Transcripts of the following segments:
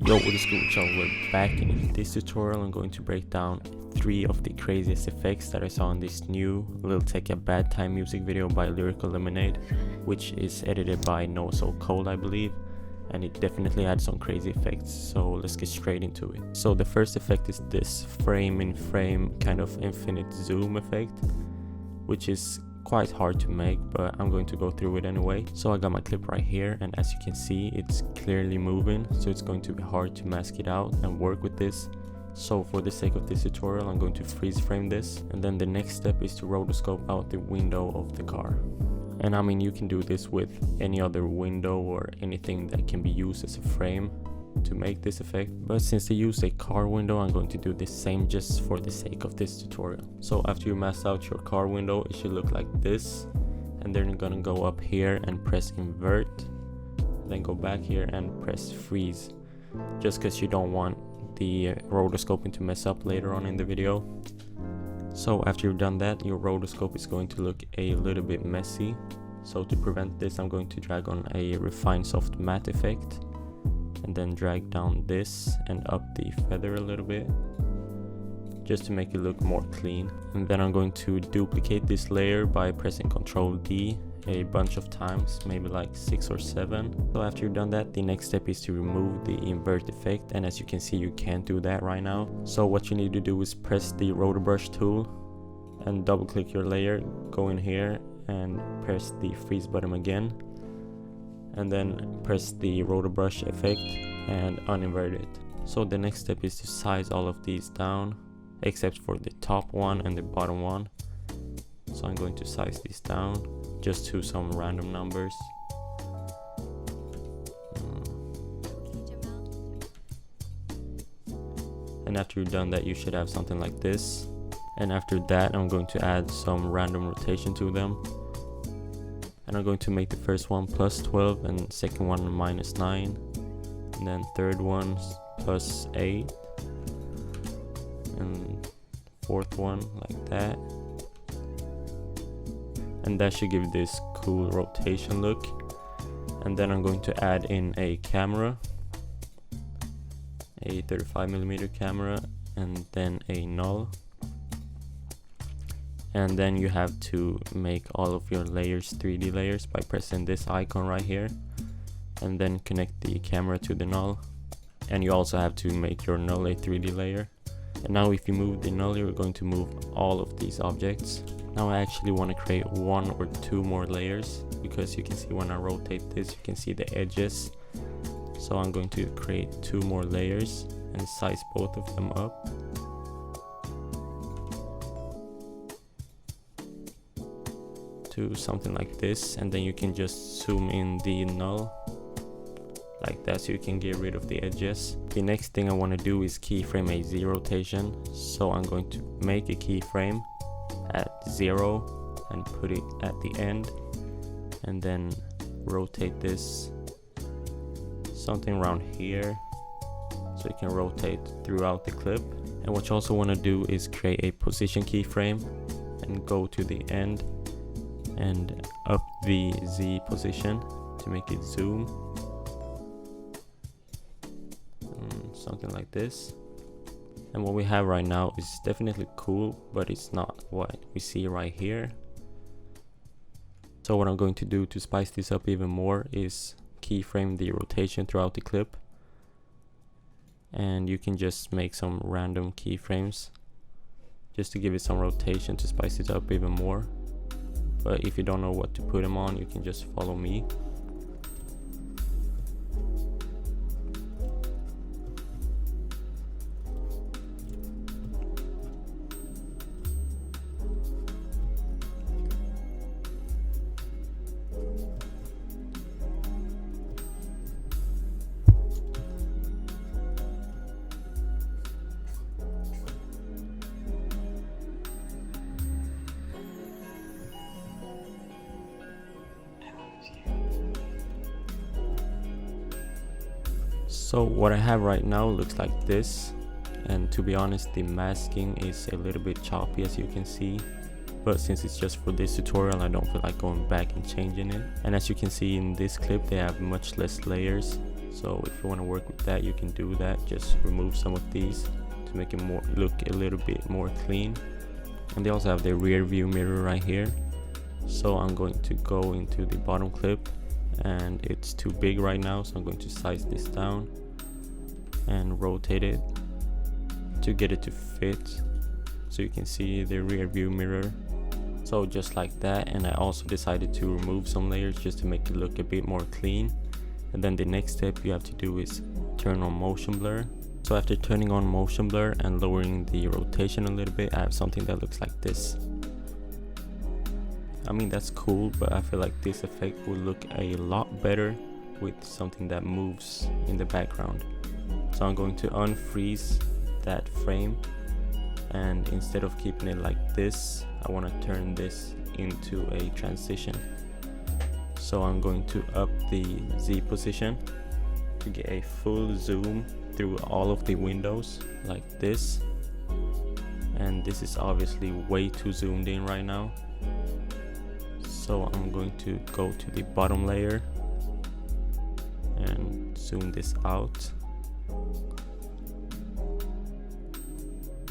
Yo, what is good, y'all? We're back, and in this tutorial I'm going to break down 3 of the craziest effects that I saw in this new Lil Take a Bad Time music video by Lyrical Lemonade, which is edited by No So Cold, I believe, and it definitely had some crazy effects, so let's get straight into it. So the first effect is this frame in frame kind of infinite zoom effect, which is quite hard to make, but I'm going to go through it anyway. So I got my clip right here, and as you can see, it's clearly moving, so it's going to be hard to mask it out and work with this. So for the sake of this tutorial, I'm going to freeze frame this, and then the next step is to rotoscope out the window of the car. And I mean, you can do this with any other window or anything that can be used as a frame to make this effect, but since they use a car window, I'm going to do the same just for the sake of this tutorial. So after you mask out your car window, it should look like this, and then you're gonna go up here and press invert, then go back here and press freeze, just because you don't want the rotoscoping to mess up later on in the video. So after you've done that, your rotoscope is going to look a little bit messy. So to prevent this, I'm going to drag on a refine soft matte effect, and then drag down this and up the feather a little bit, just to make it look more clean. And then I'm going to duplicate this layer by pressing Ctrl D a bunch of times, maybe like 6 or 7. So after you've done that, the next step is to remove the invert effect, and as you can see, you can't do that right now. So what you need to do is press the rotor brush tool and double click your layer, go in here and press the freeze button again, and then press the rotor brush effect and uninvert it. So the next step is to size all of these down, except for the top one and the bottom one. So I'm going to size these down just to some random numbers. And after you've done that, you should have something like this. And after that, I'm going to add some random rotation to them. And I'm going to make the first one plus 12 and second one minus 9, and then third one plus 8, and fourth one like that. And that should give this cool rotation look. And then I'm going to add in a camera, a 35mm camera, and then a null. And then you have to make all of your layers 3D layers by pressing this icon right here, and then connect the camera to the null. And you also have to make your null a 3D layer. And now if you move the null, you're going to move all of these objects. Now I actually want to create 1 or 2 more layers, because you can see when I rotate this, you can see the edges. So I'm going to create 2 more layers and size both of them up. To something like this, and then you can just zoom in the null like that, so you can get rid of the edges. The next thing I want to do is keyframe a Z rotation, so I'm going to make a keyframe at 0 and put it at the end, and then rotate this something around here, so you can rotate throughout the clip. And what you also want to do is create a position keyframe and go to the end and up the Z position to make it zoom, something like this. And what we have right now is definitely cool, but it's not what we see right here. So what I'm going to do to spice this up even more is keyframe the rotation throughout the clip, and you can just make some random keyframes just to give it some rotation to spice it up even more. But if you don't know what to put them on, you can just follow me. So what I have right now looks like this, and to be honest, the masking is a little bit choppy, as you can see, but since it's just for this tutorial, I don't feel like going back and changing it. And as you can see in this clip, they have much less layers, So if you want to work with that, you can do that. Just remove some of these to make it look a little bit more clean. And they also have the rear view mirror right here. So I'm going to go into the bottom clip, and it's too big right now, so I'm going to size this down and rotate it to get it to fit, so you can see the rear view mirror. So just like that. And I also decided to remove some layers just to make it look a bit more clean. And then the next step you have to do is turn on motion blur. So after turning on motion blur and lowering the rotation a little bit, I have something that looks like this. I mean, that's cool, but I feel like this effect will look a lot better with something that moves in the background. So I'm going to unfreeze that frame, and instead of keeping it like this, I want to turn this into a transition. So I'm going to up the Z position to get a full zoom through all of the windows like this. And this is obviously way too zoomed in right now. So I'm going to go to the bottom layer and zoom this out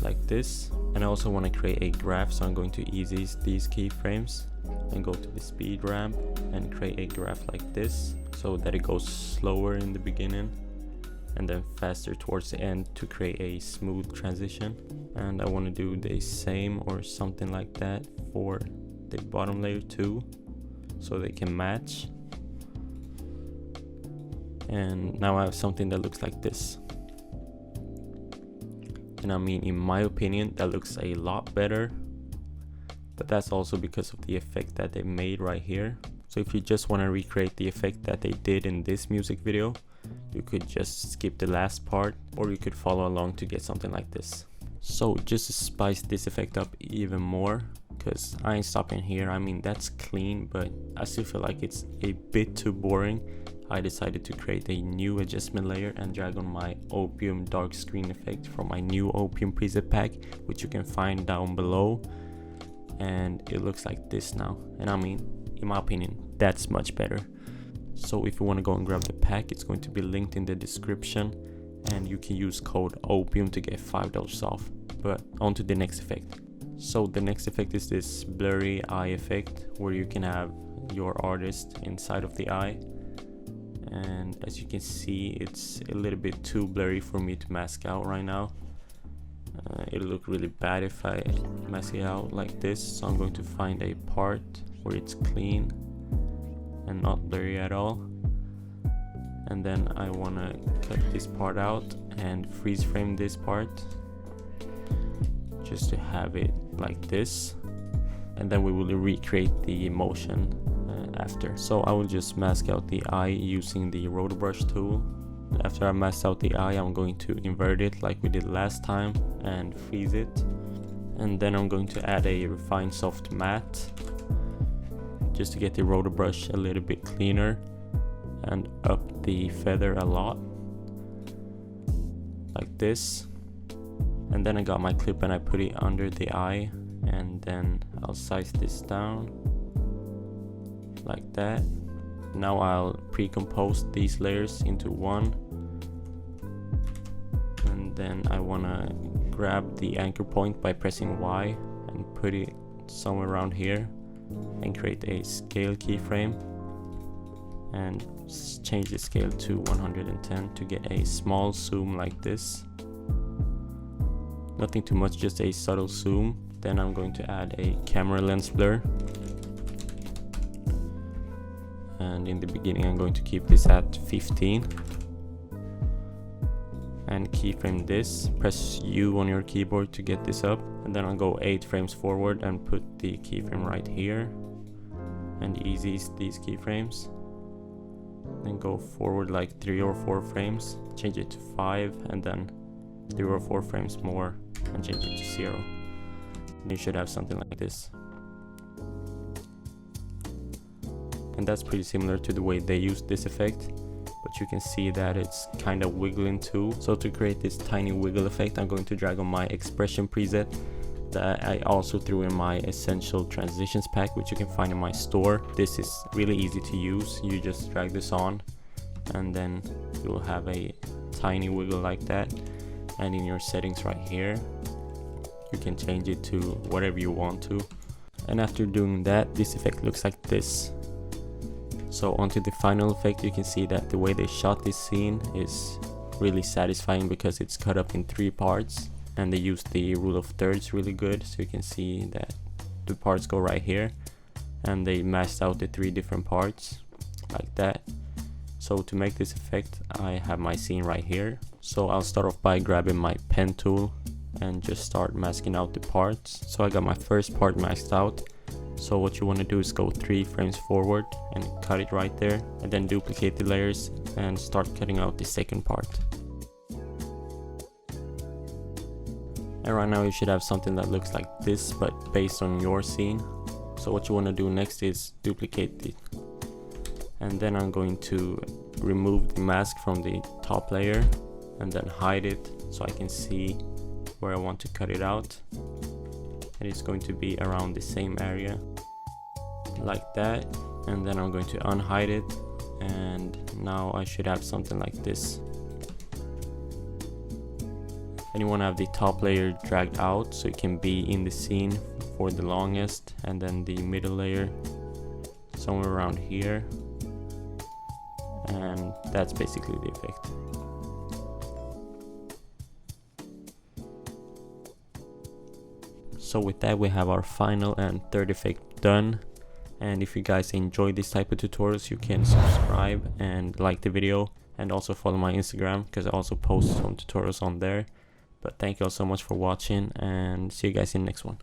like this. And I also want to create a graph, so I'm going to ease these keyframes and go to the speed ramp and create a graph like this, so that it goes slower in the beginning and then faster towards the end to create a smooth transition. And I want to do the same or something like that for the bottom layer too, so they can match. And now I have something that looks like this. And I mean, in my opinion, that looks a lot better, but that's also because of the effect that they made right here. So if you just want to recreate the effect that they did in this music video, you could just skip the last part, or you could follow along to get something like this. So just to spice this effect up even more, because I ain't stopping here. I mean, that's clean, but I still feel like it's a bit too boring. I decided to create a new adjustment layer and drag on my Opium dark screen effect from my new Opium preset pack, which you can find down below. And it looks like this now. And I mean, in my opinion, that's much better. So if you want to go and grab the pack, it's going to be linked in the description, and you can use code OPIUM to get $5 off. But on to the next effect. So the next effect is this blurry eye effect, where you can have your artist inside of the eye. And as you can see, it's a little bit too blurry for me to mask out right now. It'll look really bad if I mask it out like this. So I'm going to find a part where it's clean and not blurry at all. And then I want to cut this part out and freeze frame this part just to have it like this. And then we will recreate the motion after. So I will just mask out the eye using the rotor brush tool. After I mask out the eye, I'm going to invert it like we did last time and freeze it. And then I'm going to add a refine soft matte just to get the rotor brush a little bit cleaner and up the feather a lot like this. And then I got my clip and I put it under the eye, and then I'll size this down like that. Now I'll pre-compose these layers into one, and then I want to grab the anchor point by pressing Y and put it somewhere around here and create a scale keyframe and change the scale to 110 to get a small zoom like this. Nothing too much, just a subtle zoom. Then I'm going to add a camera lens blur, and in the beginning I'm going to keep this at 15 and keyframe this. Press U on your keyboard to get this up, and then I'll go 8 frames forward and put the keyframe right here and easy these keyframes. Then go forward like 3 or 4 frames, change it to 5, and then 3 or 4 frames more and change it to 0. And you should have something like this. And that's pretty similar to the way they used this effect, but you can see that it's kind of wiggling too. So to create this tiny wiggle effect, I'm going to drag on my expression preset that I also threw in my essential transitions pack, which you can find in my store. This is really easy to use. You just drag this on and then you'll have a tiny wiggle like that. And in your settings right here, you can change it to whatever you want to. And after doing that, this effect looks like this. So onto the final effect, you can see that the way they shot this scene is really satisfying because it's cut up in 3 parts, and they used the rule of thirds really good. So you can see that the parts go right here, and they mashed out the 3 different parts like that. So to make this effect, I have my scene right here. So I'll start off by grabbing my pen tool and just start masking out the parts. So I got my first part masked out. So what you want to do is go 3 frames forward and cut it right there, and then duplicate the layers and start cutting out the second part. And right now you should have something that looks like this, but based on your scene. So what you want to do next is duplicate it, and then I'm going to remove the mask from the top layer and then hide it so I can see where I want to cut it out. And it's going to be around the same area like that, and then I'm going to unhide it, and now I should have something like this. And you want to have the top layer dragged out so it can be in the scene for the longest, and then the middle layer somewhere around here, and that's basically the effect. So with that, we have our final and third effect done. And if you guys enjoy this type of tutorials, you can subscribe and like the video, and also follow my Instagram because I also post some tutorials on there. But thank you all so much for watching, and see you guys in the next one.